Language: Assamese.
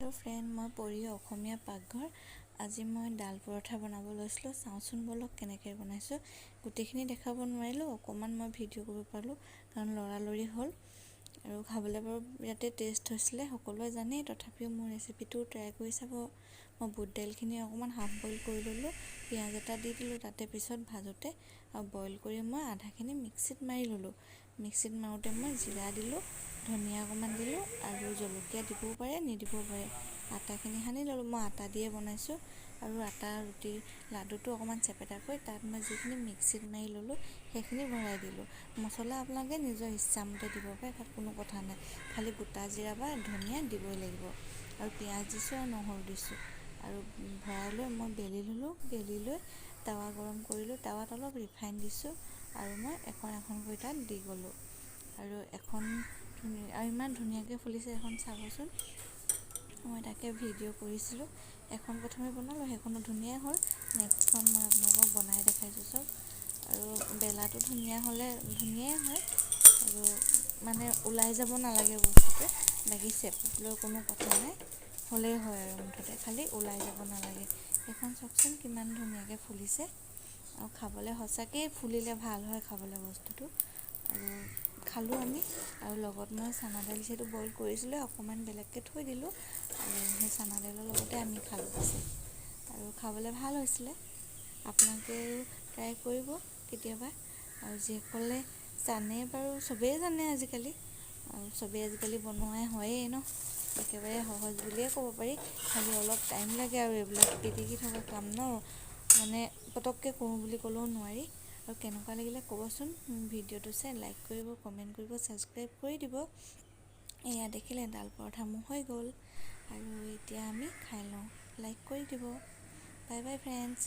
হেল্ল' ফ্ৰেণ্ড, মই পৰি অসমীয়া পাকঘৰ। আজি মই দাল পৰঠা বনাব লৈছিলোঁ। চাওঁচোন বলক কেনেকৈ বনাইছোঁ। গোটেইখিনি দেখাব নোৱাৰিলোঁ, অকণমান মই ভিডিঅ' কৰিব পাৰিলোঁ কাৰণ লৰালৰি হ'ল আৰু খাবলৈ বাৰু ইয়াতে টেষ্ট হৈছিলে, সকলোৱে জানেই। তথাপিও মোৰ ৰেচিপিটো ট্ৰাই কৰি চাব। মই বুট দাইলখিনি অকণমান হাফ বইল কৰি ল'লোঁ, পিঁয়াজ এটা দি দিলোঁ তাতে, পিছত ভাজোঁতে আৰু বইল কৰি মই আধাখিনি মিক্সিত মাৰি ল'লোঁ। মিক্সিত মাৰোঁতে মই জিৰা দিলোঁ, ধনিয়া অকণমান দিলোঁ আৰু জলকীয়া দিবও পাৰে নিদিবও পাৰে। আটাখিনি সানি ল'লোঁ, মই আটা দিয়ে বনাইছোঁ আৰু আটা ৰুটিৰ লাডুটো অকণমান চেপেটাকৈ তাত মই যিখিনি মিক্সিত মাৰি ল'লোঁ সেইখিনি ভৰাই দিলোঁ। মছলা আপোনালোকে নিজৰ ইচ্ছামতে দিব পাৰে, তাত কোনো কথা নাই। খালি গোটা জিৰা বা ধনিয়া দিবই লাগিব আৰু পিঁয়াজ দিছোঁ আৰু নহৰু দিছোঁ আৰু ভৰাই লৈ মই বেলি ল'লোঁ। বেলি লৈ টাৱা গৰম কৰিলোঁ, টাৱাত অলপ ৰিফাইন দিছোঁ আৰু মই এখন এখনকৈ তাত দি গ'লোঁ আৰু আৰু ইমান ধুনীয়াকৈ ফুলিছে। এখন চাবচোন, মই তাকে ভিডিঅ' কৰিছিলোঁ। এখন প্ৰথমে বনালোঁ, সেইখনো ধুনীয়া হ'ল। নেক্সটখন মই আপোনালোকক বনাই দেখাইছোঁ চব। আৰু বেলাটো ধুনীয়া হ'লে ধুনীয়াই হয় আৰু মানে ওলাই যাব নালাগে বস্তুটো। বাকী চেপলৈ কোনো কথা নাই, হ'লেই হয় আৰু মুঠতে খালি ওলাই যাব নালাগে। সেইখন চাওকচোন কিমান ধুনীয়াকৈ ফুলিছে আৰু খাবলৈ সঁচাকৈ ফুলিলে ভাল হয় খাবলৈ বস্তুটো। আৰু খালোঁ আমি, আৰু লগত মই চানা দাইল যিহেতু বইল কৰিছিলোঁ অকণমান বেলেগকৈ থৈ দিলোঁ আৰু সেই চানা দাইলৰ লগতে আমি খালোঁ পিছে। আৰু খাবলৈ ভাল হৈছিলে। আপোনালোকেও ট্ৰাই কৰিব কেতিয়াবা। আৰু যিসকলে জানে বাৰু, চবেই জানে আজিকালি, আৰু চবেই আজিকালি বনোৱাই হয়েই ন, একেবাৰে সহজ বুলিয়ে ক'ব পাৰি। খালি অলপ টাইম লাগে আৰু এইবিলাক পিটিকি থকা কাম ন, মানে পটককৈ কৰোঁ বুলি ক'লেও নোৱাৰি। আৰু কেনেকুৱা লাগিলে ক'বচোন। ভিডিঅ'টো চাই লাইক কৰিব, কমেণ্ট কৰিব, ছাবস্ক্ৰাইব কৰি দিব। এয়া দেখিলে দাল পৰঠা মোৰ হৈ গ'ল আৰু এতিয়া আমি খাই লওঁ। লাইক কৰি দিব। Bye bye friends.